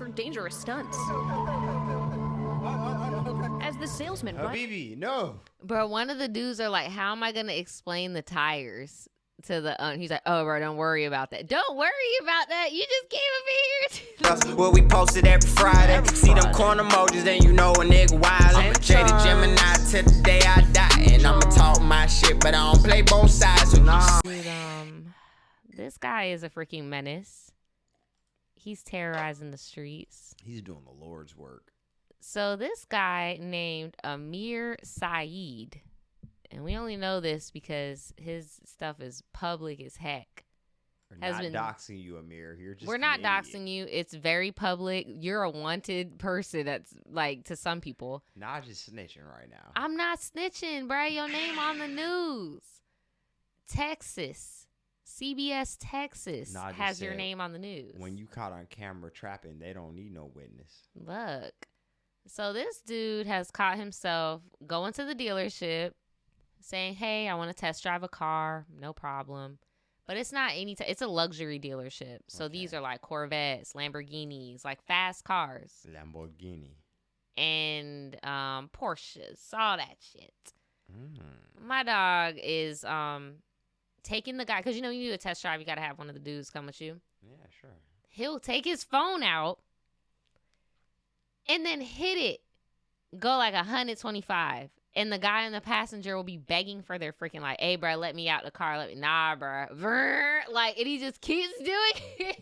for dangerous stunts. As the salesman... Habibi, no. Bro, one of the dudes are like, how am I going to explain the tires to the... he's like, oh, bro, don't worry about that. Don't worry about that. You just came over here. That's what we posted every Friday. See them corn emojis, then you know a nigga wildin'. Jaded Gemini till the day I die. And I'ma talk my shit, but I don't play both sides. So Dude, this guy is a freaking menace. He's terrorizing the streets. He's doing the Lord's work. So this guy named Amir S, and we only know this because his stuff is public as heck. We're not doxing you, Amir. We're not doxing you. It's very public. You're a wanted person. That's like to some people. Nah, just snitching right now. I'm not snitching, bro. Your name on the news. Texas. CBS Texas has your name on the news. When you caught on camera trapping, they don't need no witness. Look. So this dude has caught himself going to the dealership saying, hey, I want to test drive a car. No problem. But it's not it's a luxury dealership. So these are like Corvettes, Lamborghinis, like fast cars. Lamborghini. And Porsches, all that shit. My dog is taking the guy, because you know you do a test drive, you got to have one of the dudes come with you. Yeah, sure. He'll take his phone out and then hit it, go like 125. And the guy in the passenger will be begging for their freaking, like, hey, bro, let me out the car. Nah, bro. Like, and he just keeps doing it.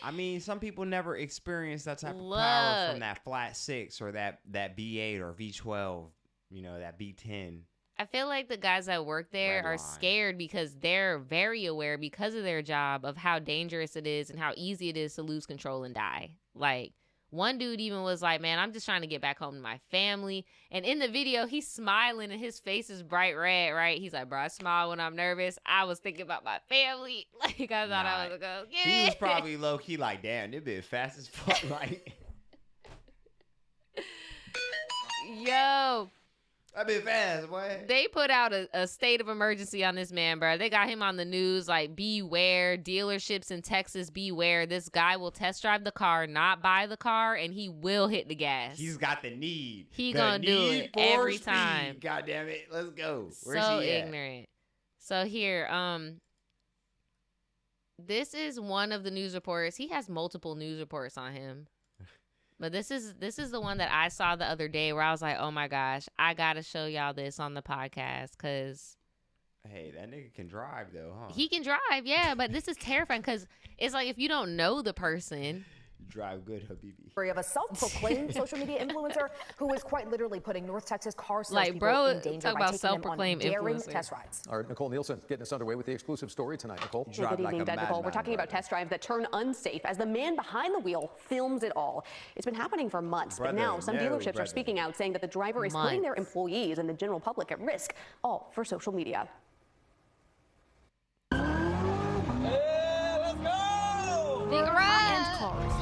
I mean, some people never experience that type of power from that flat 6 or that B8 or V12, you know, that B10. I feel like the guys that work there are scared because they're very aware because of their job of how dangerous it is and how easy it is to lose control and die. Like, one dude even was like, man, I'm just trying to get back home to my family. And in the video, he's smiling and his face is bright red, right? He's like, bro, I smile when I'm nervous. I was thinking about my family. Like, I thought I was going to go get it. He was probably low-key like, damn, this bit fast as fuck. Like, yo. I've been fast, boy. They put out a state of emergency on this man, bro. They got him on the news, like, beware. Dealerships in Texas, beware. This guy will test drive the car, not buy the car, and he will hit the gas. He's got the need. He gonna do it every time. God damn it. Let's go. Where's so he at? Ignorant. So here, this is one of the news reporters. He has multiple news reports on him. But this is the one that I saw the other day where I was like, oh, my gosh, I got to show y'all this on the podcast because. Hey, that nigga can drive, though, huh? He can drive, yeah. But this is terrifying because it's like if you don't know the person. You drive good, Habibi. Of a self-proclaimed social media influencer who is quite literally putting North Texas car sales like, people in danger talk by about taking self-proclaimed them on daring influencer. test rides. All right, Nicole Nielsen getting us underway with the exclusive story tonight. Nicole. Good evening, Doug Nicole. We're talking about test drives that turn unsafe as the man behind the wheel films it all. It's been happening for months, but now some dealerships are speaking out saying that the driver is putting their employees and the general public at risk, all for social media. Hey, let's go! Big high-end cars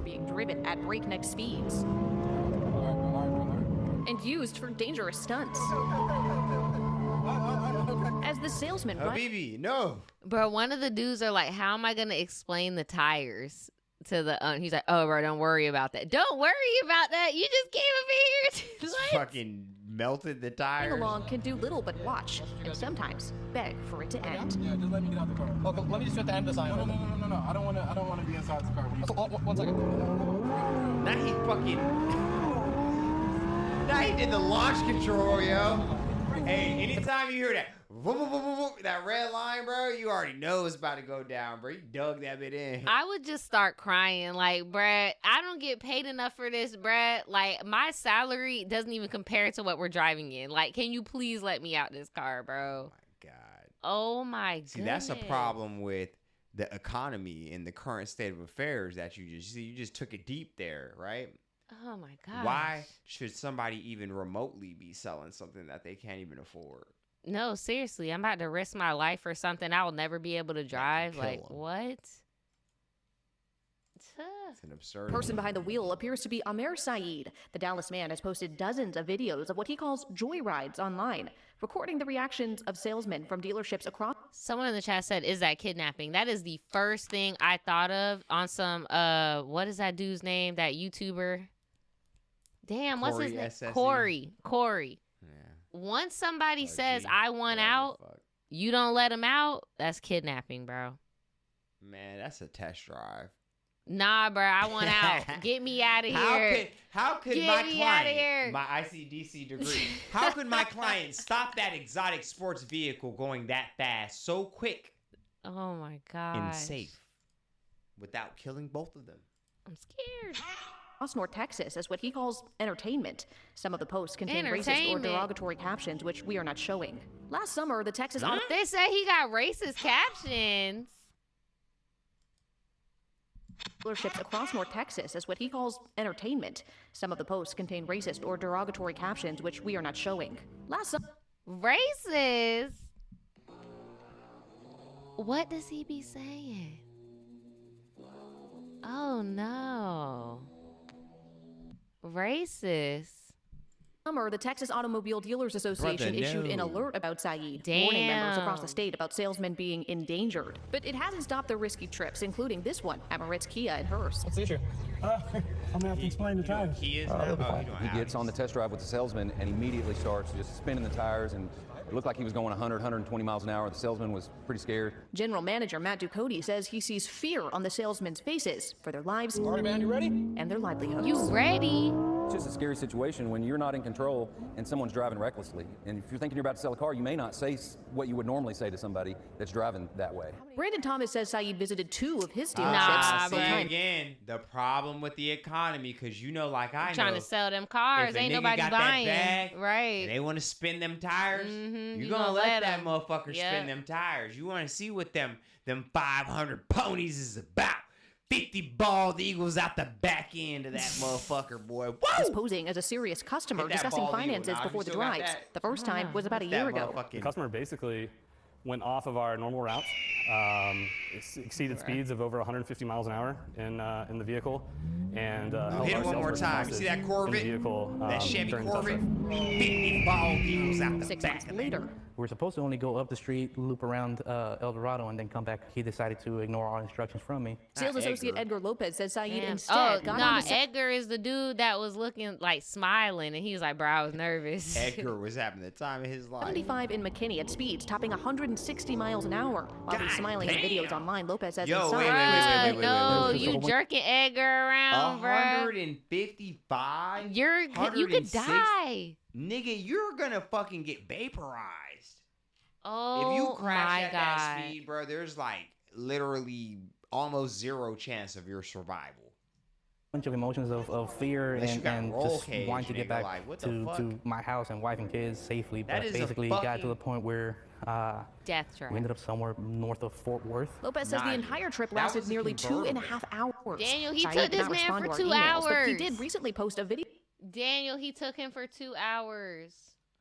being driven at breakneck speeds and used for dangerous stunts. As the salesman... Habibi, no. Bro, one of the dudes are like, how am I going to explain the tires to the... he's like, oh, bro, don't worry about that. Don't worry about that. You just came over here. Just fucking melted the tires. along can do little but watch and sometimes beg for it to end. Yeah, just let me get out the car. Oh, let me just get the end of the sign. No. I don't want to be inside the car. One second. Now he fucking... Now he did the launch control, yo. Hey, anytime you hear that... that red line, bro, you already know it's about to go down, bro. You dug that bit in. I would just start crying. Like, bruh, I don't get paid enough for this, bruh. Like, my salary doesn't even compare to what we're driving in. Like, can you please let me out this car, bro? Oh, my God. Oh, my goodness. See, that's a problem with the economy and the current state of affairs that you just took it deep there, right? Oh, my God. Why should somebody even remotely be selling something that they can't even afford? No, seriously, I'm about to risk my life for something I will never be able to drive. Like, what? It's an absurd. Person behind the wheel appears to be Amir S. The Dallas man has posted dozens of videos of what he calls joyrides online, recording the reactions of salesmen from dealerships across. Someone in the chat said, is that kidnapping? That is the first thing I thought of on some, what is that dude's name? That YouTuber? Damn, what's his name? SSE? Corey. Yeah. Once somebody says, I want out, you don't let him out, that's kidnapping, bro. Man, that's a test drive. Nah, bro, I want out. Get me out of here. How could Get my me outta client, here. my ICDC degree, how could my client stop that exotic sports vehicle going that fast, so quick Oh my god. and safe, without killing both of them? I'm scared. Across North Texas as what he calls entertainment. Some of the posts contain racist or derogatory captions, which we are not showing. Last summer, the Texas auto They say he got racist captions. dealerships across North Texas as what he calls entertainment. Some of the posts contain racist or derogatory captions, which we are not showing. Last summer, Racist? What does he be saying? Oh no. Racist. the Texas Automobile Dealers Association issued an alert about Saeed, warning members across the state about salesmen being endangered. But it hasn't stopped their risky trips, including this one at Amir S Kia and hers. What's the issue? I'm gonna have to explain the tires. He gets on the test drive with the salesman and immediately starts just spinning the tires, and it looked like he was going 100, 120 miles an hour. The salesman was pretty scared. General Manager Matt Ducote says he sees fear on the salesmen's faces for their lives Man, you ready? and their livelihoods. You ready? It's just a scary situation when you're not in control and someone's driving recklessly. And if you're thinking you're about to sell a car, you may not say what you would normally say to somebody that's driving that way. Brandon Thomas says Saeed visited 2 of his dealerships. Nah, See man. again, the problem with the economy, because you know, like I know, Trying to sell them cars. if a Ain't nigga nobody got buying. that bag, Right. and they want to spin them tires, Mhm, you're you gonna gonna let let that 'em. motherfucker Yep. spin them tires. You want to see what them 500 ponies is about. 50 bald eagles out the back end of that motherfucker, boy. He's Woo! posing as a serious customer Hit that discussing bald eagle. finances Nah, before you the still got drives. that? The first time was about a That year ago. motherfucking- The customer basically went off of our normal routes, exceeded speeds of over 150 miles an hour in the vehicle, and held Hit our it one more salesperson time. hostage See that in Corvette? the vehicle, That Chevy during the test Corvette? drive. 50 bald eagles out the 6 back months of that. later, We're supposed to only go up the street, loop around El Dorado, and then come back. He decided to ignore all instructions from me. sales associate Edgar Lopez says Saeed Damn. instead got on the Edgar is the dude that was looking like smiling, and he was like, bro, I was nervous. Edgar was having the time of his life. 75 in McKinney at speeds topping 160 miles an hour. While he's God smiling in damn. videos online, Lopez says Yo, inside. wait. No, wait. you jerking Edgar around, bro. 155? You could 160? die. Nigga, you're gonna fucking get vaporized. Oh If you crash my at god. that speed, bro, there's like literally almost 0 chance of your survival. Bunch of emotions of fear Unless you got and roll just cage, wanting to get nigga, back like, what the to fuck? my house and wife and kids safely. That But is a basically, got to fucking- the point where Death trap. we ended up somewhere north of Fort Worth. Lopez says the Nah, entire trip that lasted was a nearly convertible. 2.5 hours. Daniel, he Saeed took did this not man respond for to our 2 emails, But he hours. did recently post a video. Daniel, he took him for 2 hours.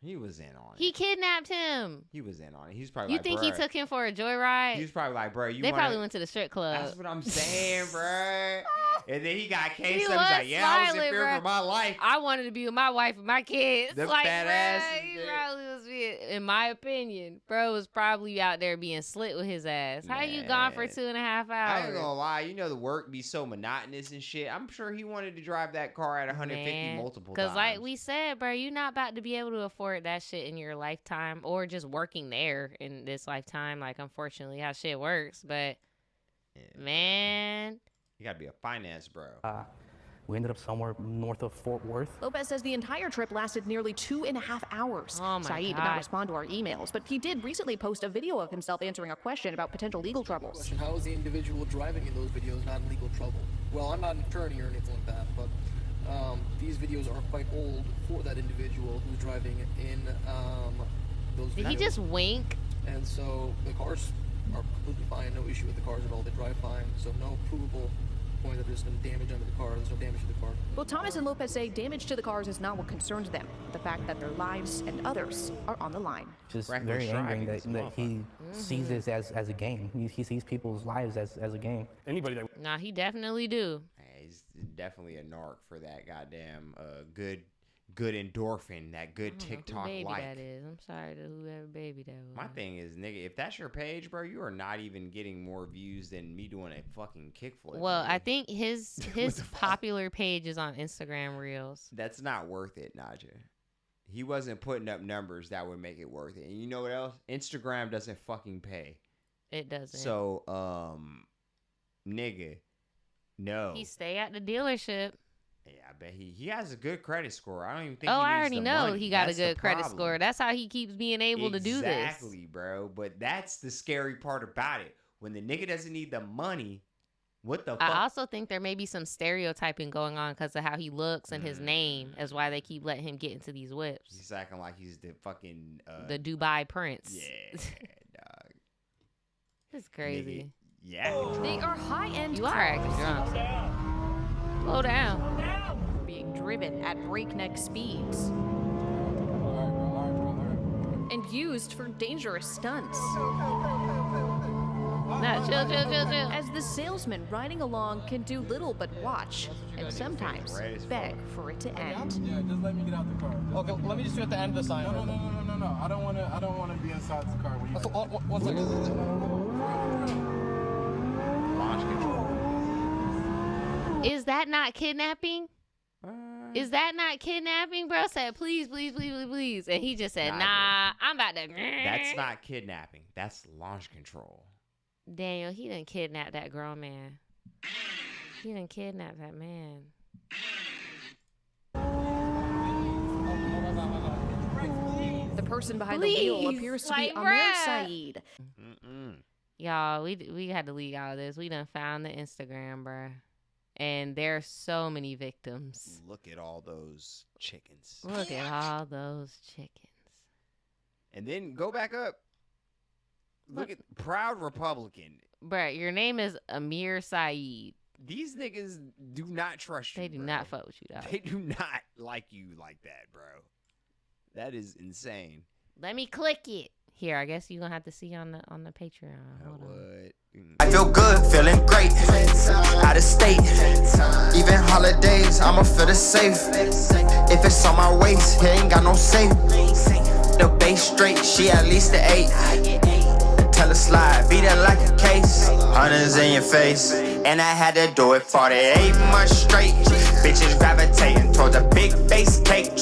He was in on it. He kidnapped him. He was in on it. He's probably You like, think bruh. he took him for a joyride? He was probably like, bro, you They wanna... probably went to the strip club. That's what I'm saying, bro. And then he got He case up. He's was like, yeah, I was in smiling, fear bruh. for my life. I wanted to be with my wife and my kids. Them like, fat bruh, asses, he dude. probably was being, in my opinion, bro was probably out there being slit with his ass. How you gone for Man. 2.5 I ain't hours? gonna lie, you know the work be so monotonous and shit. I'm sure he wanted to drive that car at 150 multiple times. Because like we said, bro, you're not about to be able to afford that shit in your lifetime or just working there in this lifetime. Like, unfortunately, how shit works. But, Yeah. man. You gotta be a finance bro. We ended up somewhere north of Fort Worth. Lopez says the entire trip lasted nearly 2.5 hours. Oh my Saeed did God. not respond to our emails, but he did recently post a video of himself answering a question about potential legal troubles. Question, how is the individual driving in those videos not in legal trouble? Well, I'm not an attorney or anything like that, but these videos are quite old for that individual who's driving in those videos. Did he just wink? And so the cars are completely fine, no issue with the cars at all. They drive fine, so no provable point that there's been damage under the car. There's no damage to the car. Both Thomas and Lopez say damage to the cars is not what concerns them. The fact that their lives and others are on the line. Just Reckless very angry driving that, is a that he sees this as a game. He sees people's lives as a game. Anybody that... Nah, he definitely do. He's definitely a narc for that goddamn good endorphin, that good TikTok baby like. That is. I'm sorry to whoever baby that was. My thing is, nigga, if that's your page, bro, you are not even getting more views than me doing a fucking kickflip. Well, nigga. I think his popular page is on Instagram Reels. That's not worth it, Naja. He wasn't putting up numbers that would make it worth it. And you know what else? Instagram doesn't fucking pay. It doesn't. So, nigga, no. He stay at the dealership. Yeah, I bet he has a good credit score. I don't even think. Oh, he needs I already the know money. he got That's a good the credit problem. score. That's how he keeps being able to do this. Exactly, bro. But that's the scary part about it. When the nigga doesn't need the money, what the fuck? I also think there may be some stereotyping going on because of how he looks and his name. That's why they keep letting him get into these whips. He's acting like he's the fucking the Dubai Prince. Yeah, dog. It's crazy. Nigga, yeah. They are high-end You are acting drunk. Slow down. being driven at breakneck speeds and used for dangerous stunts. No, chill. As the salesman riding along can do little but watch and sometimes beg for it to end. Yeah, just let me get out the car. Okay, let me just do at the end of the sign. No. I don't want to be inside the car. One second. Launch control. Is that not kidnapping? Is that not kidnapping? Bro said, please. And he just said, nah, I'm about to. That's not kidnapping. That's launch control. Daniel, he done kidnapped that grown man. He done kidnapped that man. The person behind the wheel appears to be Amir Saeed. Y'all, we had to leak out of this. We done found the Instagram, bruh. And there's so many victims. Look at all those chickens. Look at all those chickens. And then go back up. Look at Proud Republican. Bruh, your name is Amir Saeed. These niggas do not trust you. They do not fuck with you, dog. They do not like you like that, bro. That is insane. Let me click it. Here, I guess you're gonna have to see on the Patreon. Hold on. I feel good, feeling great. Out of state, even holidays, I'ma feel the safe. If it's on my waist, he ain't got no safe. The base straight, she at least an 8. Tell her slide, beat it like a case. Hunters in your face, and I had to do it for the 8 months straight. Bitches gravitating towards a big face cake.